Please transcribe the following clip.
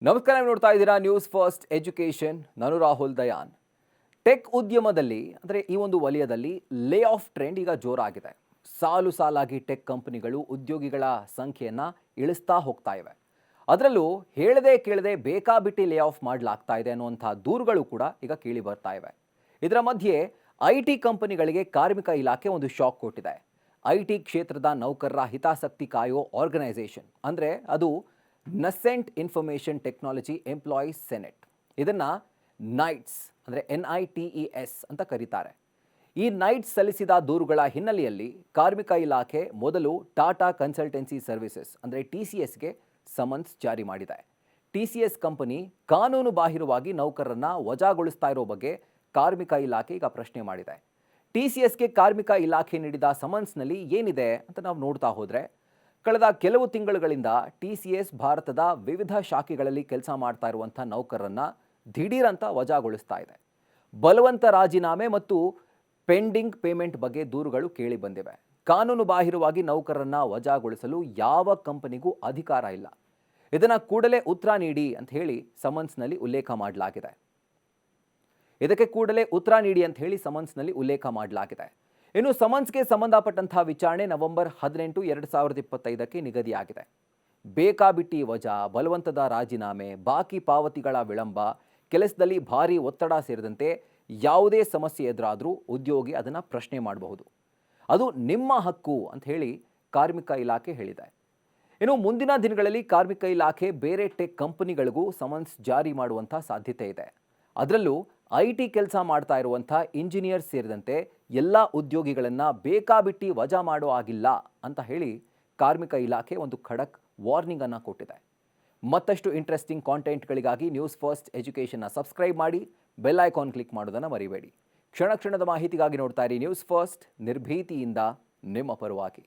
ನಮಸ್ಕಾರ, ನೀವು ನೋಡ್ತಾ ಇದ್ದೀರಾ ನ್ಯೂಸ್ ಫಸ್ಟ್ ಎಜುಕೇಷನ್. ನಾನು ರಾಹುಲ್ ದಯಾನ್. ಟೆಕ್ ಉದ್ಯಮದಲ್ಲಿ ಅಂದರೆ ಈ ಒಂದು ವಲಯದಲ್ಲಿ ಲೇ ಆಫ್ ಟ್ರೆಂಡ್ ಈಗ ಜೋರಾಗಿದೆ. ಸಾಲು ಸಾಲಾಗಿ ಟೆಕ್ ಕಂಪನಿಗಳು ಉದ್ಯೋಗಿಗಳ ಸಂಖ್ಯೆಯನ್ನು ಇಳಿಸ್ತಾ ಹೋಗ್ತಾ ಇವೆ. ಅದರಲ್ಲೂ ಹೇಳದೆ ಕೇಳದೆ ಬೇಕಾಬಿಟ್ಟಿ ಲೇ ಆಫ್ ಮಾಡಲಾಗ್ತಾ ಇದೆ ಅನ್ನುವಂಥ ದೂರುಗಳು ಕೂಡ ಈಗ ಕೇಳಿ ಬರ್ತಾ ಇವೆ. ಇದರ ಮಧ್ಯೆ IT ಕಂಪನಿಗಳಿಗೆ ಕಾರ್ಮಿಕ ಇಲಾಖೆ ಒಂದು ಶಾಕ್ ಕೊಟ್ಟಿದೆ. IT ಕ್ಷೇತ್ರದ ನೌಕರರ ಹಿತಾಸಕ್ತಿ ಕಾಯೋ ಆರ್ಗನೈಸೇಷನ್ ಅಂದರೆ ಅದು ನಸೆಂಟ್ ಇನ್ಫಾರ್ಮೇಷನ್ ಟೆಕ್ನಾಲಜಿ ಎಂಪ್ಲಾಯೀಸ್ ಸೆನೆಟ್, ಇದನ್ನು ನೈಟ್ಸ್ ಅಂದರೆ NITES ಅಂತ ಕರೀತಾರೆ. ಈ ನೈಟ್ಸ್ ಸಲ್ಲಿಸಿದ ದೂರುಗಳ ಹಿನ್ನೆಲೆಯಲ್ಲಿ ಕಾರ್ಮಿಕ ಇಲಾಖೆ ಮೊದಲು ಟಾಟಾ ಕನ್ಸಲ್ಟೆನ್ಸಿ ಸರ್ವಿಸಸ್ ಅಂದರೆ TCSಗೆ ಸಮನ್ಸ್ ಜಾರಿ ಮಾಡಿದೆ. TCS ಕಂಪನಿ ಕಾನೂನು ಬಾಹಿರವಾಗಿ ನೌಕರರನ್ನ ವಜಾಗೊಳಿಸ್ತಾ ಇರೋ ಬಗ್ಗೆ ಕಾರ್ಮಿಕ ಇಲಾಖೆ ಈಗ ಪ್ರಶ್ನೆ ಮಾಡಿದೆ. TCSಗೆ ಕಾರ್ಮಿಕ ಇಲಾಖೆ ನೀಡಿದ ಸಮನ್ಸ್ನಲ್ಲಿ ಏನಿದೆ ಅಂತ ನಾವು ನೋಡ್ತಾ ಹೋದರೆ, ಕಳೆದ ಕೆಲವು ತಿಂಗಳುಗಳಿಂದ TCS ಭಾರತದ ವಿವಿಧ ಶಾಖೆಗಳಲ್ಲಿ ಕೆಲಸ ಮಾಡ್ತಾ ಇರುವಂಥ ನೌಕರರನ್ನ ದಿಢೀರಂತ ವಜಾಗೊಳಿಸ್ತಾ ಇದೆ. ಬಲವಂತ ರಾಜೀನಾಮೆ ಮತ್ತು ಪೆಂಡಿಂಗ್ ಪೇಮೆಂಟ್ ಬಗ್ಗೆ ದೂರುಗಳು ಕೇಳಿ ಬಂದಿವೆ. ಕಾನೂನು ಬಾಹಿರವಾಗಿ ನೌಕರರನ್ನ ವಜಾಗೊಳಿಸಲು ಯಾವ ಕಂಪನಿಗೂ ಅಧಿಕಾರ ಇಲ್ಲ. ಇದನ್ನು ಕೂಡಲೇ ಉತ್ತರ ನೀಡಿ ಅಂತ ಹೇಳಿ ಸಮನ್ಸ್ನಲ್ಲಿ ಉಲ್ಲೇಖ ಮಾಡಲಾಗಿದೆ. ಇನ್ನು ಸಮನ್ಸ್ಗೆ ಸಂಬಂಧಪಟ್ಟಂತಹ ವಿಚಾರಣೆ ನವೆಂಬರ್ 18, 2025ಕ್ಕೆ ನಿಗದಿಯಾಗಿದೆ. ಬೇಕಾಬಿಟ್ಟಿ ವಜಾ, ಬಲವಂತದ ರಾಜೀನಾಮೆ, ಬಾಕಿ ಪಾವತಿಗಳ ವಿಳಂಬ, ಕೆಲಸದಲ್ಲಿ ಭಾರಿ ಒತ್ತಡ ಸೇರಿದಂತೆ ಯಾವುದೇ ಸಮಸ್ಯೆ ಎದುರಾದರೂ ಉದ್ಯೋಗಿ ಅದನ್ನು ಪ್ರಶ್ನೆ ಮಾಡಬಹುದು. ಅದು ನಿಮ್ಮ ಹಕ್ಕು ಅಂತ ಹೇಳಿ ಕಾರ್ಮಿಕ ಇಲಾಖೆ ಹೇಳಿದೆ. ಇನ್ನು ಮುಂದಿನ ದಿನಗಳಲ್ಲಿ ಕಾರ್ಮಿಕ ಇಲಾಖೆ ಬೇರೆ ಟೆಕ್ ಕಂಪನಿಗಳಿಗೂ ಸಮನ್ಸ್ ಜಾರಿ ಮಾಡುವಂಥ ಸಾಧ್ಯತೆ ಇದೆ. ಅದರಲ್ಲೂ IT ಕೆಲಸ ಮಾಡ್ತಾ ಇರುವಂಥ ಇಂಜಿನಿಯರ್ ಸೇರಿದಂತೆ ಎಲ್ಲ ಉದ್ಯೋಗಿಗಳನ್ನು ಬೇಕಾಬಿಟ್ಟಿ ವಜಾ ಮಾಡೋ ಆಗಿಲ್ಲ ಅಂತ ಹೇಳಿ ಕಾರ್ಮಿಕ ಇಲಾಖೆ ಒಂದು ಖಡಕ್ ವಾರ್ನಿಂಗ್ ಅನ್ನು ಕೊಟ್ಟಿದೆ. ಮತ್ತಷ್ಟು ಇಂಟ್ರೆಸ್ಟಿಂಗ್ ಕಾಂಟೆಂಟ್ಗಳಿಗಾಗಿ ನ್ಯೂಸ್ ಫಸ್ಟ್ ಎಜುಕೇಷನ್ನ ಸಬ್ಸ್ಕ್ರೈಬ್ ಮಾಡಿ, ಬೆಲ್ ಐಕಾನ್ ಕ್ಲಿಕ್ ಮಾಡೋದನ್ನು ಮರಿಬೇಡಿ. ಕ್ಷಣ ಕ್ಷಣದ ಮಾಹಿತಿಗಾಗಿ ನೋಡ್ತಾ ಇರಿ ನ್ಯೂಸ್ ಫಸ್ಟ್, ನಿರ್ಭೀತಿಯಿಂದ ನಿಮ್ಮ ಪರವಾಗಿ.